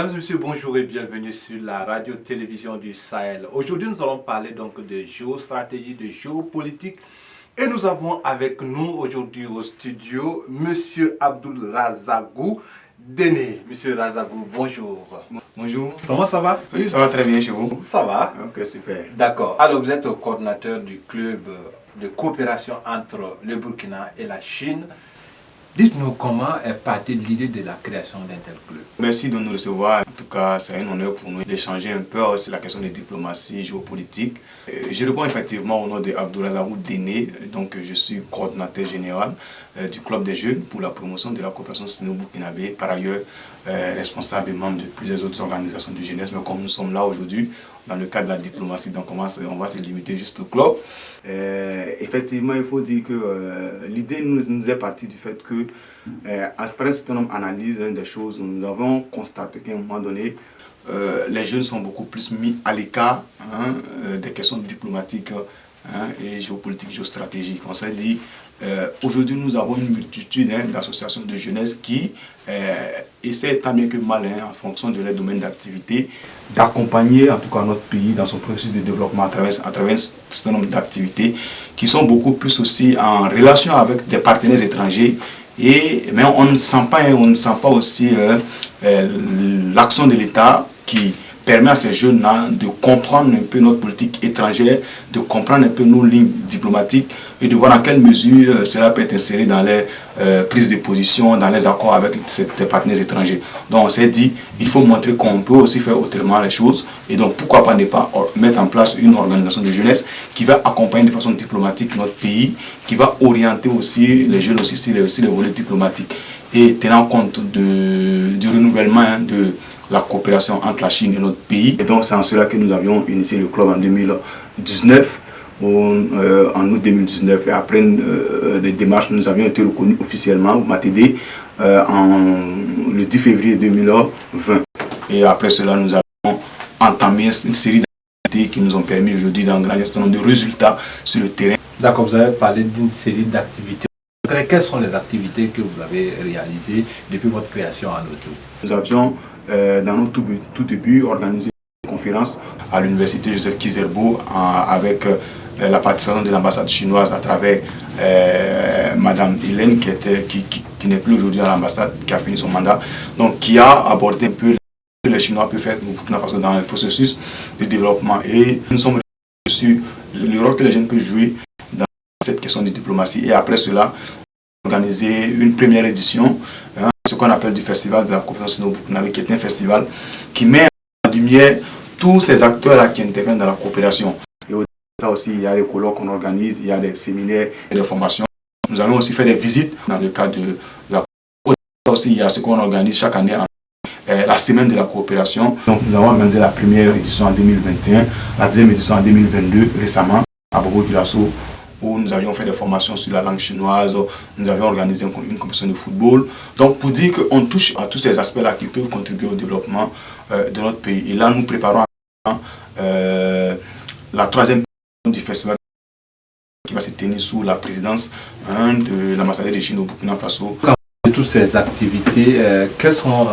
Mesdames et messieurs, bonjour et bienvenue sur la radio-télévision du Sahel. Aujourd'hui, nous allons parler donc de géostratégie, de géopolitique. Et nous avons avec nous aujourd'hui au studio Monsieur Abdoul Razagou Déné. Monsieur Razagou, bonjour. Bonjour. Comment ça va? Oui, ça va très bien chez vous. Ça va. Ok, super. D'accord. Alors, vous êtes coordinateur du club de coopération entre le Burkina et la Chine. Dites-nous comment est partie l'idée de la création d'un tel club. Merci de nous recevoir. En tout cas, c'est un honneur pour nous d'échanger un peu sur la question de diplomatie géopolitique. Je réponds effectivement au nom de Abdoul Razagou Déné. Donc, je suis coordinateur général du club des jeunes pour la promotion de la coopération sino-burkinabé. Par ailleurs, responsable et membre de plusieurs autres organisations de jeunesse. Mais comme nous sommes là aujourd'hui, dans le cadre de la diplomatie, donc on va se limiter juste au club. Effectivement, il faut dire que l'idée nous est partie du fait que, après un certain nombre d'analyses des choses, nous avons constaté qu'à un moment donné, les jeunes sont beaucoup plus mis à l'écart des questions diplomatiques et géopolitiques, géostratégiques. On s'est dit, aujourd'hui nous avons une multitude d'associations de jeunesse qui essaient tant bien que mal, en fonction de leur domaine d'activité, d'accompagner en tout cas notre pays dans son processus de développement à travers un certain nombre d'activités qui sont beaucoup plus aussi en relation avec des partenaires étrangers. Mais on ne sent pas aussi l'action de l'État qui permet à ces jeunes-là de comprendre un peu notre politique étrangère, de comprendre un peu nos lignes diplomatiques et de voir dans quelle mesure cela peut être inséré dans les prises de position, dans les accords avec ces partenaires étrangers. Donc on s'est dit, il faut montrer qu'on peut aussi faire autrement les choses et donc pourquoi pas ne pas mettre en place une organisation de jeunesse qui va accompagner de façon diplomatique notre pays, qui va orienter aussi les jeunes aussi sur les volets diplomatiques et tenant compte du renouvellement de la coopération entre la Chine et notre pays. Et donc c'est en cela que nous avions initié le club en 2019, en août 2019. Et après des démarches, nous avions été reconnus officiellement au MATD le 10 février 2020. Et après cela, nous avons entamé une série d'activités qui nous ont permis aujourd'hui d'engranger un certain nombre de résultats sur le terrain. D'accord, vous avez parlé d'une série d'activités. Quelles sont les activités que vous avez réalisées depuis votre création à notre tour? Nous avions, dans notre tout début, organisé une conférence à l'université Joseph Kizerbo avec la participation de l'ambassade chinoise à travers Madame Hélène qui n'est plus aujourd'hui à l'ambassade, qui a fini son mandat, donc qui a abordé un peu ce que les Chinois peuvent faire dans le processus de développement. Et nous sommes sur le rôle que les jeunes peuvent jouer dans cette question de diplomatie. Et après cela, on a organisé une première édition, ce qu'on appelle du Festival de la coopération sino-burkinabé, qui est un festival qui met en lumière tous ces acteurs-là qui interviennent dans la coopération. Et au-delà de ça aussi, il y a des colloques qu'on organise, il y a des séminaires et des formations. Nous allons aussi faire des visites dans le cadre de la coopération. Aussi, il y a ce qu'on organise chaque année, la semaine de la coopération. Donc nous avons organisé la première édition en 2021, la deuxième édition en 2022, récemment, à Bobo-Dioulasso, où nous avions fait des formations sur la langue chinoise, nous avions organisé une compétition de football. Donc pour dire qu'on touche à tous ces aspects-là qui peuvent contribuer au développement de notre pays. Et là, nous préparons la troisième du festival qui va se tenir sous la présidence de l'ambassadeur de Chine au Burkina Faso. De toutes ces activités, quelles sont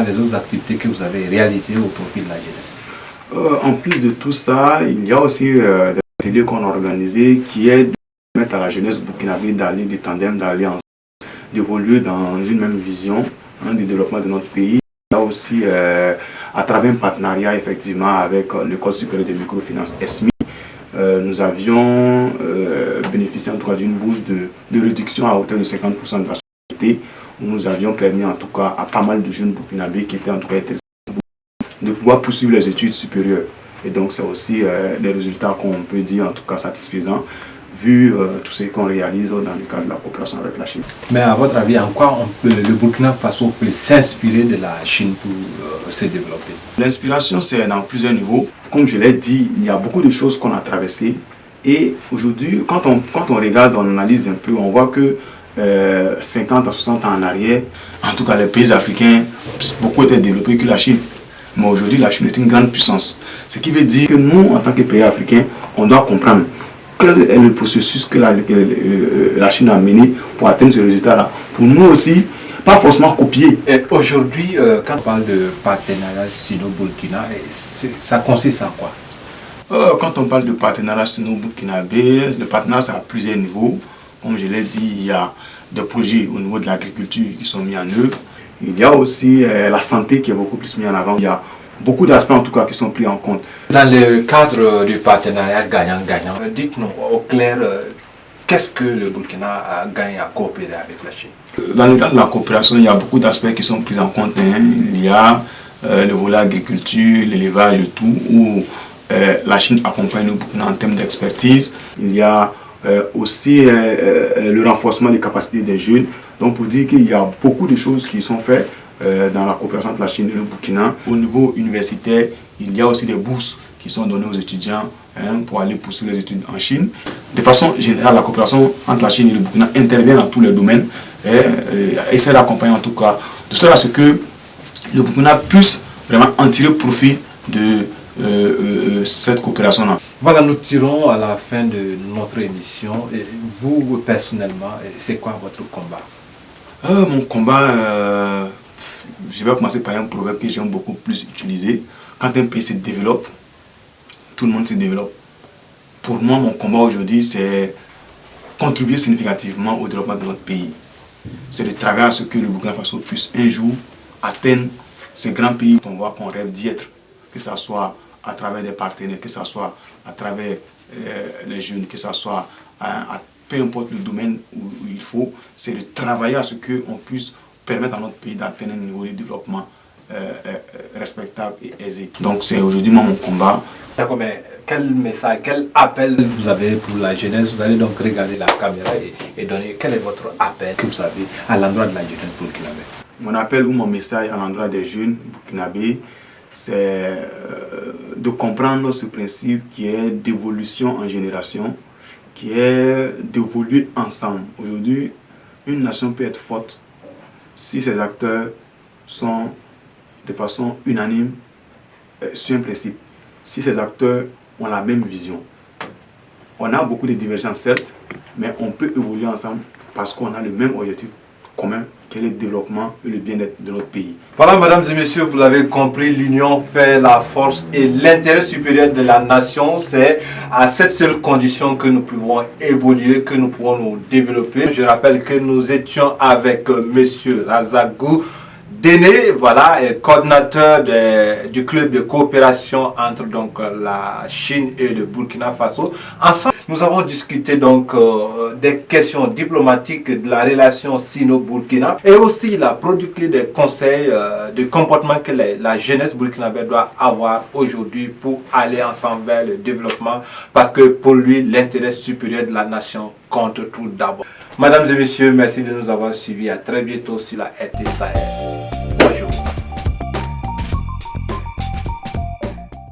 les autres activités que vous avez réalisées au profit de la jeunesse? En plus de tout ça, il y a aussi des ateliers qu'on a organisés qui est de permettre à la jeunesse burkinabé d'aller des tandems, d'aller ensemble, d'évoluer dans une même vision du développement de notre pays. Il y a aussi, à travers un partenariat effectivement avec l'école supérieure de microfinance ESMI, nous avions bénéficié en tout cas d'une bourse de réduction à hauteur de 50% de la société, où nous avions permis en tout cas à pas mal de jeunes burkinabés qui étaient en tout cas intéressés de pouvoir poursuivre les études supérieures. Et donc c'est aussi des résultats qu'on peut dire en tout cas satisfaisants, vu tout ce qu'on réalise dans le cadre de la coopération avec la Chine. Mais à votre avis, en quoi le Burkina Faso peut s'inspirer de la Chine pour se développer? L'inspiration, c'est dans plusieurs niveaux. Comme je l'ai dit, il y a beaucoup de choses qu'on a traversées. Et aujourd'hui, quand on regarde, on analyse un peu, on voit que 50 à 60 ans en arrière, en tout cas les pays africains, beaucoup étaient développés que la Chine. Mais aujourd'hui, la Chine est une grande puissance. Ce qui veut dire que nous, en tant que pays africains, on doit comprendre quel est le processus que la Chine a mené pour atteindre ce résultat-là. Pour nous aussi, pas forcément copier. Et aujourd'hui, quand on parle de partenariat sino-burkina, ça consiste en quoi? Quand on parle de partenariat sino-burkinabé, le partenariat c'est à plusieurs niveaux. Comme je l'ai dit, il y a des projets au niveau de l'agriculture qui sont mis en œuvre. Il y a aussi la santé qui est beaucoup plus mise en avant. Il y a beaucoup d'aspects en tout cas qui sont pris en compte. Dans le cadre du partenariat gagnant-gagnant, dites-nous au clair, qu'est-ce que le Burkina gagne à coopérer avec la Chine? Dans le cadre de la coopération, il y a beaucoup d'aspects qui sont pris en compte. Il y a le volet agriculture, l'élevage et tout, où la Chine accompagne le Burkina en termes d'expertise. Il y a aussi le renforcement des capacités des jeunes. Donc pour dire qu'il y a beaucoup de choses qui sont faites dans la coopération entre la Chine et le Burkina. Au niveau universitaire, il y a aussi des bourses qui sont données aux étudiants pour aller poursuivre les études en Chine. De façon générale, la coopération entre la Chine et le Burkina intervient dans tous les domaines et essaie d'accompagner en tout cas, de sorte à ce que le Burkina puisse vraiment en tirer profit de cette coopération-là. Voilà, nous tirons à la fin de notre émission. Et vous, personnellement, c'est quoi votre combat? Mon combat, je vais commencer par un proverbe que j'aime beaucoup plus utiliser. Quand un pays se développe, tout le monde se développe. Pour moi, mon combat aujourd'hui, c'est contribuer significativement au développement de notre pays. C'est de travailler à ce que le Burkina Faso puisse un jour atteindre ce grand pays qu'on rêve d'y être. Que ce soit à travers des partenaires, que ce soit à travers les jeunes, que ce soit peu importe le domaine où il faut, c'est de travailler à ce qu'on puisse permettre à notre pays d'atteindre un niveau de développement respectable et aisé. Donc c'est aujourd'hui mon combat. D'accord, mais quel message, quel appel vous avez pour la jeunesse? Vous allez donc regarder la caméra et donner quel est votre appel que vous avez à l'endroit de la jeunesse burkinabé? Mon appel ou mon message à l'endroit des jeunes burkinabés, c'est de comprendre ce principe qui est d'évolution en génération, qui est d'évoluer ensemble. Aujourd'hui, une nation peut être forte si ses acteurs sont de façon unanime sur un principe. Si ces acteurs ont la même vision. On a beaucoup de divergences certes, mais on peut évoluer ensemble parce qu'on a le même objectif commun, qui est le développement et le bien-être de notre pays. Voilà, mesdames et messieurs, vous l'avez compris, l'union fait la force et l'intérêt supérieur de la nation, c'est à cette seule condition que nous pouvons évoluer, que nous pouvons nous développer. Je rappelle que nous étions avec monsieur Razagou Déné, voilà, coordinateur du club de coopération entre donc la Chine et le Burkina Faso. Ensemble, nous avons discuté donc des questions diplomatiques de la relation sino-burkina et aussi la production des conseils de comportement que la jeunesse burkinabé doit avoir aujourd'hui pour aller ensemble vers le développement parce que pour lui, l'intérêt supérieur de la nation compte tout d'abord. Mesdames et messieurs, merci de nous avoir suivis. À très bientôt sur la RT Sahel.